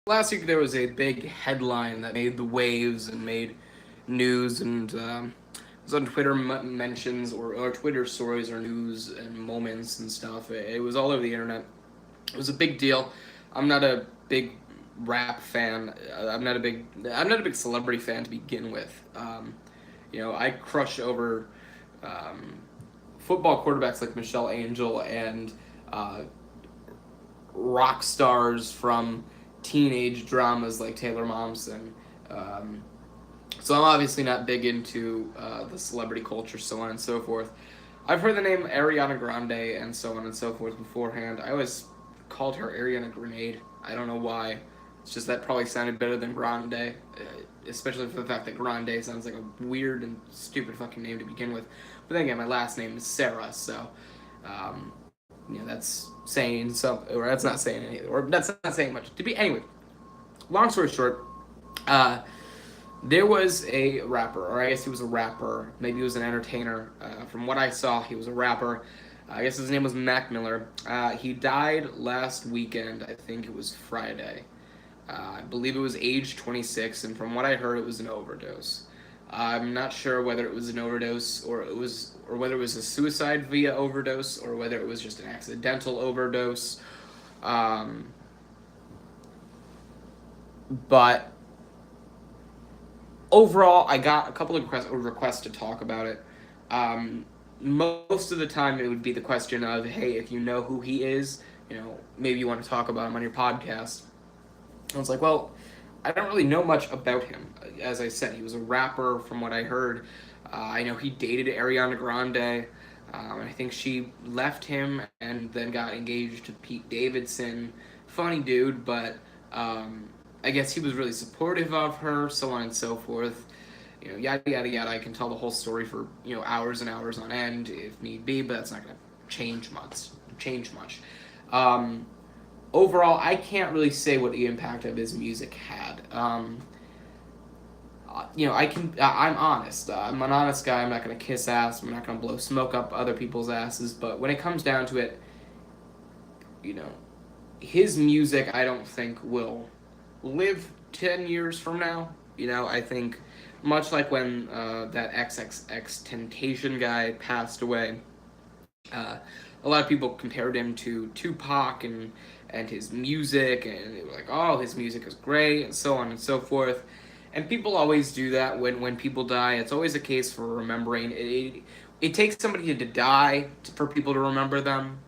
Last week there was a big headline that made the waves and made news, and it was on Twitter mentions or Twitter stories or news and moments and stuff. It was all over the internet. It was a big deal. I'm not a big rap fan. I'm not a big celebrity fan to begin with. I crush over um, football quarterbacks like Michelle Angel and uh, rock stars from teenage dramas like Taylor Momsen. Um, so I'm obviously not big into the celebrity culture, so on and so forth. I've heard the name Ariana Grande and so on and so forth beforehand. I always called her Ariana Grenade. I don't know why. It's just that probably sounded better than Grande, especially for the fact that Grande sounds like a weird and stupid fucking name to begin with. But then again, my last name is Sarah, so that's saying some, or that's not saying anything, or that's not saying much. To be anyway, long story short, uh, there was a rapper, or I guess he was a rapper. Maybe he was an entertainer. From what I saw, he was a rapper. I guess his name was Mac Miller. He died last weekend. I think it was Friday. I believe it was age 26, and from what I heard, it was an overdose. I'm not sure whether it was an overdose or whether it was a suicide via overdose or whether it was just an accidental overdose. Um, but overall, I got a couple of requests to talk about it. Most of the time, it would be the question of, hey, if you know who he is, maybe you want to talk about him on your podcast. I was like, well, I don't really know much about him. As I said, he was a rapper from what I heard. I know he dated Ariana Grande. I think she left him and then got engaged to Pete Davidson. Funny dude, but I guess he was really supportive of her, so on and so forth. Yada yada yada. I can tell the whole story for hours and hours on end if need be, but that's not going to change much. Change much. Um, Overall, I can't really say what the impact of his music had. I'm honest. I'm an honest guy. I'm not gonna kiss ass. I'm not gonna blow smoke up other people's asses. But when it comes down to it, you know, his music, I don't think will live 10 years from now. I think much like when that XXX Temptation guy passed away. Uh, a lot of people compared him to Tupac and his music, and they were like, "Oh, his music is great," and so on and so forth. And people always do that when people die. It's always a case for remembering. It takes somebody to die for people to remember them,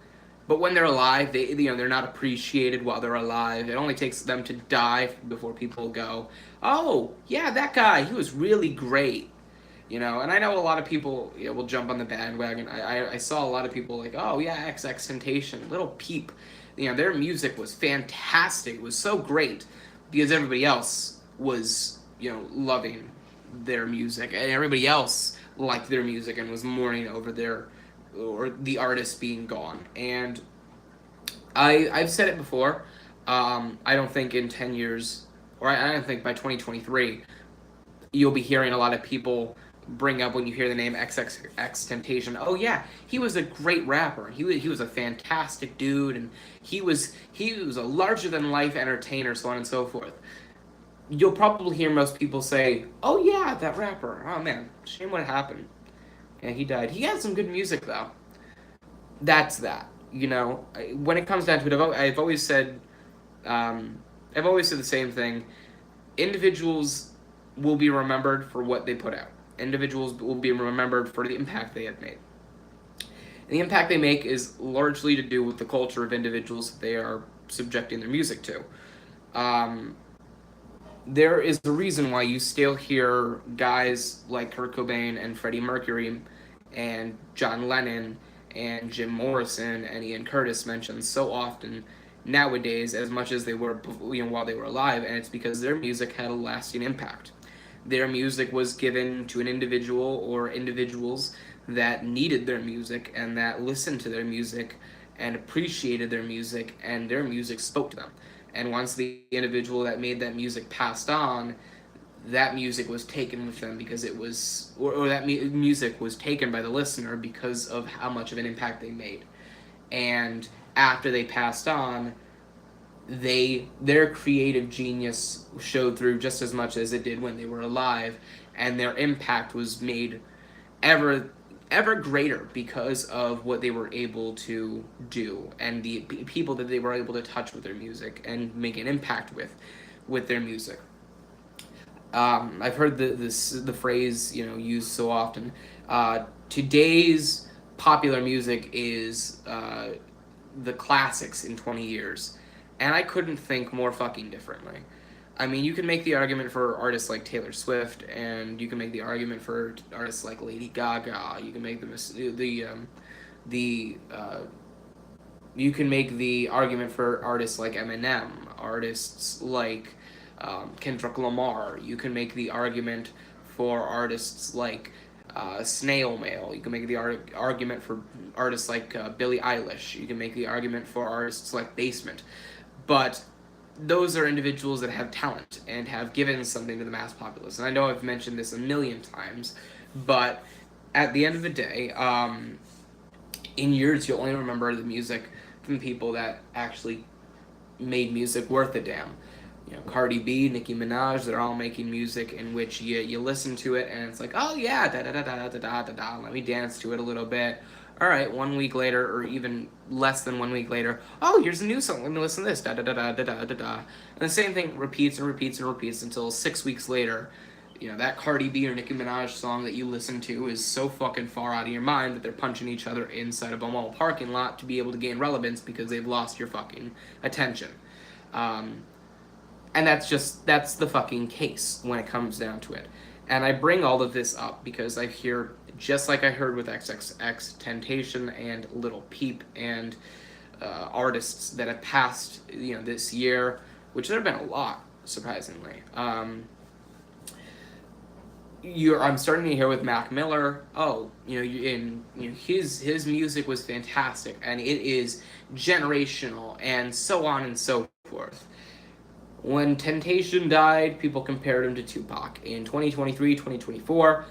but when they're alive, they're not appreciated while they're alive. It only takes them to die before people go, "Oh, yeah, that guy, he was really great." And I know a lot of people will jump on the bandwagon. I saw a lot of people like, oh yeah, XX Temptation, Little Peep. Their music was fantastic. It was so great because everybody else was loving their music, and everybody else liked their music and was mourning over the artist being gone. And I've said it before. I don't think in 10 years, or I don't think by 2023 you'll be hearing a lot of people bring up when you hear the name XXX Temptation. Oh yeah, he was a great rapper. He was a fantastic dude, and he was a larger than life entertainer, so on and so forth. You'll probably hear most people say, "Oh yeah, that rapper. Oh man, shame what happened." And he died. He had some good music though. That's that. When it comes down to it, um, I've always said the same thing. Individuals will be remembered for what they put out. Individuals will be remembered for the impact they have made. And the impact they make is largely to do with the culture of individuals that they are subjecting their music to. Um, there is a reason why you still hear guys like Kurt Cobain and Freddie Mercury and John Lennon and Jim Morrison and Ian Curtis mentioned so often nowadays as much as they were while they were alive, and it's because their music had a lasting impact. Their music was given to an individual or individuals that needed their music and that listened to their music and appreciated their music, and their music spoke to them. And once the individual that made that music passed on, that music was taken with them because it was, or that music was taken by the listener because of how much of an impact they made. And after they passed on, their creative genius showed through just as much as it did when they were alive, and their impact was made ever ever greater because of what they were able to do and the people that they were able to touch with their music and make an impact with their music. I've heard the phrase used so often. Today's popular music is the classics in 20 years, and I couldn't think more fucking differently. I mean, you can make the argument for artists like Taylor Swift, and you can make the argument for artists like Lady Gaga. You can make the you can make the argument for artists like Eminem, artists like Kendrick Lamar. You can make the argument for artists like Snail Mail. You can make the argument for artists like Billie Eilish. You can make the argument for artists like Basement. But those are individuals that have talent and have given something to the mass populace. And I know I've mentioned this a million times, but at the end of the day, in years you'll only remember the music from people that actually made music worth a damn. Cardi B, Nicki Minaj, they're all making music in which you listen to it and it's like, oh yeah, da da da da da da da da, let me dance to it a little bit. All right, 1 week later, or even less than 1 week later, oh, here's a new song, let me listen to this, da da da da da da da da. And the same thing repeats and repeats and repeats until 6 weeks later, that Cardi B or Nicki Minaj song that you listen to is so fucking far out of your mind that they're punching each other inside of a mall parking lot to be able to gain relevance because they've lost your fucking attention. And that's the fucking case when it comes down to it. And I bring all of this up because I hear, just like I heard with XXX Temptation and Little Peep and artists that have passed, this year, which there have been a lot, surprisingly. I'm starting to hear with Mac Miller. Oh, his music was fantastic, and it is generational, and so on and so forth. When Temptation died, people compared him to Tupac. In 2023, 2024,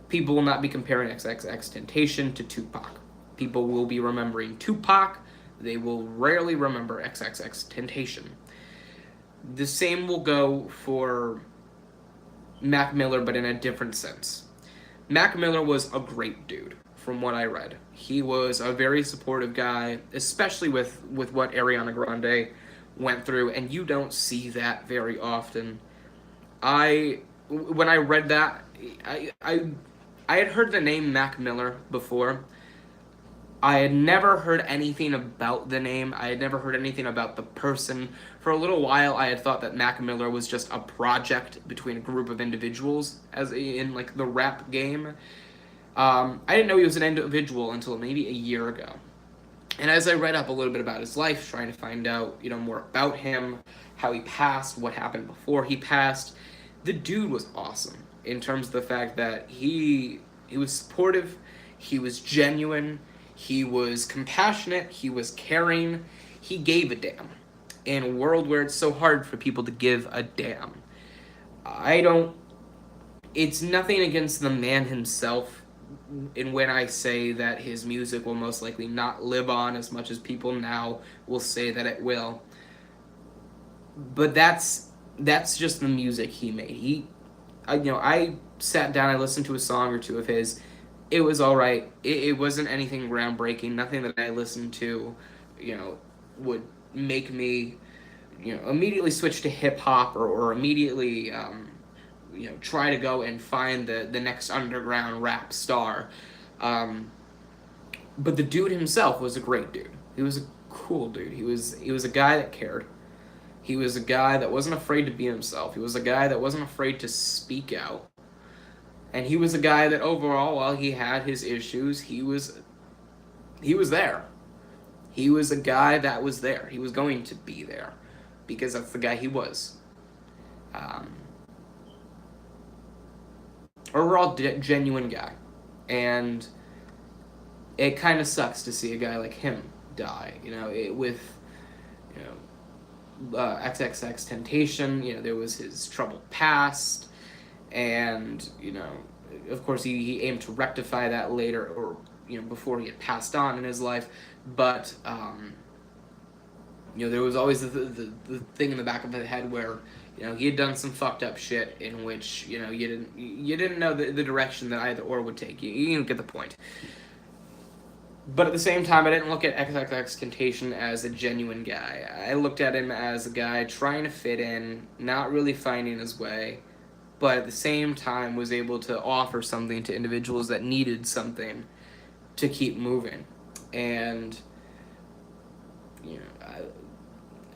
people will not be comparing XXX Temptation to Tupac. People will be remembering Tupac. They will rarely remember XXX Temptation. The same will go for Mac Miller, but in a different sense. Mac Miller was a great dude, from what I read. He was a very supportive guy, especially with what Ariana Grande went through, and you don't see that very often. When I read that, I had heard the name Mac Miller before. I had never heard anything about the name. I had never heard anything about the person. For a little while, I had thought that Mac Miller was just a project between a group of individuals, as in like the rap game. I didn't know he was an individual until maybe a year ago. And as I read up a little bit about his life, trying to find out, more about him, how he passed, what happened before he passed, the dude was awesome in terms of the fact that he was supportive, he was genuine, he was compassionate, he was caring, he gave a damn. In a world where it's so hard for people to give a damn. It's nothing against the man himself, and when I say that his music will most likely not live on as much as people now will say that it will. But that's just the music he made. I sat down, I listened to a song or two of his. It was all right. It wasn't anything groundbreaking. Nothing that I listened to, would make me, immediately switch to hip hop or immediately, try to go and find the next underground rap star. But the dude himself was a great dude. He was a cool dude. He was a guy that cared. He was a guy that wasn't afraid to be himself. He was a guy that wasn't afraid to speak out. And he was a guy that overall, while he had his issues, he was there. He was a guy that was there. He was going to be there because that's the guy he was. Overall, genuine guy. And it kind of sucks to see a guy like him die. XXX Temptation, there was his troubled past, and, of course he aimed to rectify that later, or, before he had passed on in his life, but, There was always the thing in the back of his head where he had done some fucked up shit in which you didn't know the direction that either or would take you. You get the point. But at the same time, I didn't look at XXXTentacion as a genuine guy. I looked at him as a guy trying to fit in, not really finding his way, but at the same time was able to offer something to individuals that needed something to keep moving. And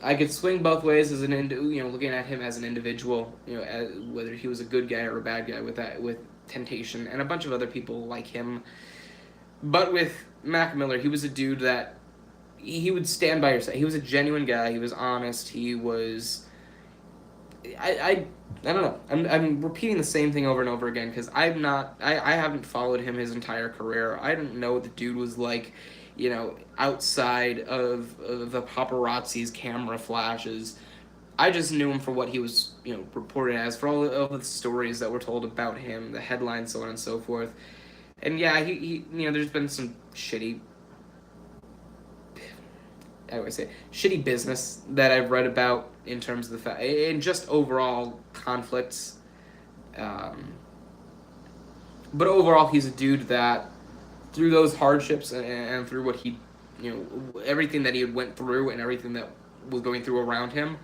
I could swing both ways as looking at him as an individual, as, whether he was a good guy or a bad guy with Temptation and a bunch of other people like him. But with Mac Miller, he was a dude that he would stand by your side. He was a genuine guy. He was honest. He was. I don't know. I'm repeating the same thing over and over again because I'm not. I haven't followed him his entire career. I didn't know what the dude was like, outside of the paparazzi's camera flashes. I just knew him for what he was, reported as, for all of the stories that were told about him, the headlines, so on and so forth. And yeah, he there's been some shitty, how do I say, shitty business that I've read about in terms of the fact, and just overall conflicts. But overall, he's a dude that, through those hardships and through what he, everything that he had went through and everything that was going through around him,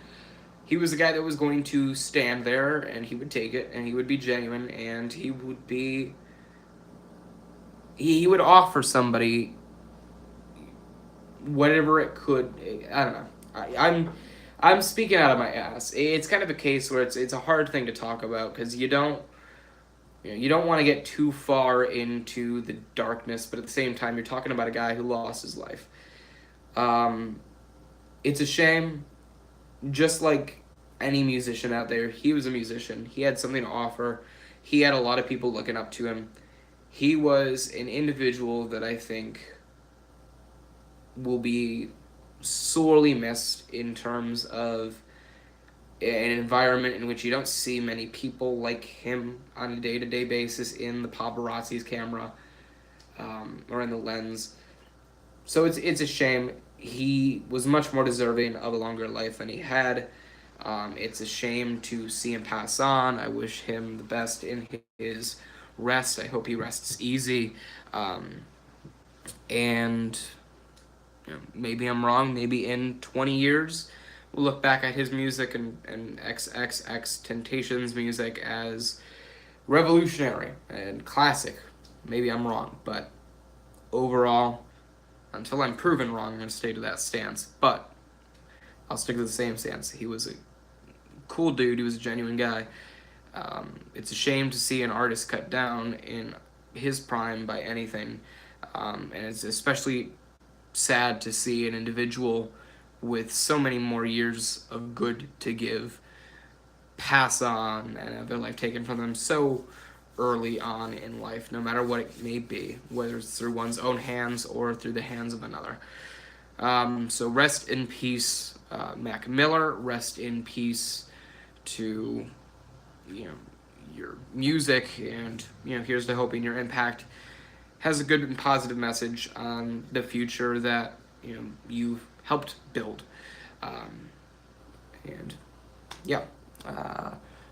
he was the guy that was going to stand there and he would take it and he would be genuine and he would offer somebody whatever it could. I don't know. I'm speaking out of my ass. It's kind of a case where it's a hard thing to talk about because you don't want to get too far into the darkness, but at the same time, you're talking about a guy who lost his life. It's a shame. Just like any musician out there, he was a musician. He had something to offer. He had a lot of people looking up to him. He was an individual that I think will be sorely missed in terms of an environment in which you don't see many people like him on a day-to-day basis in the paparazzi's camera or in the lens. So it's a shame. He was much more deserving of a longer life than he had. It's a shame to see him pass on. I wish him the best in his rest. I hope he rests easy. And maybe I'm wrong. Maybe in 20 years, we'll look back at his music and XXXTentacion's music as revolutionary and classic. Maybe I'm wrong, but overall, until I'm proven wrong, I'm going to stay to that stance. But I'll stick to the same stance. He was a cool dude. He was a genuine guy. It's a shame to see an artist cut down in his prime by anything. And it's especially sad to see an individual with so many more years of good to give pass on and have their life taken from them so early on in life, no matter what it may be, whether it's through one's own hands or through the hands of another. So rest in peace, Mac Miller. Rest in peace to your music, and here's to hoping your impact has a good and positive message on the future that you've helped build. And yeah,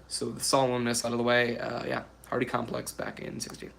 so the solemnness out of the way, Hardy Complex back in 60.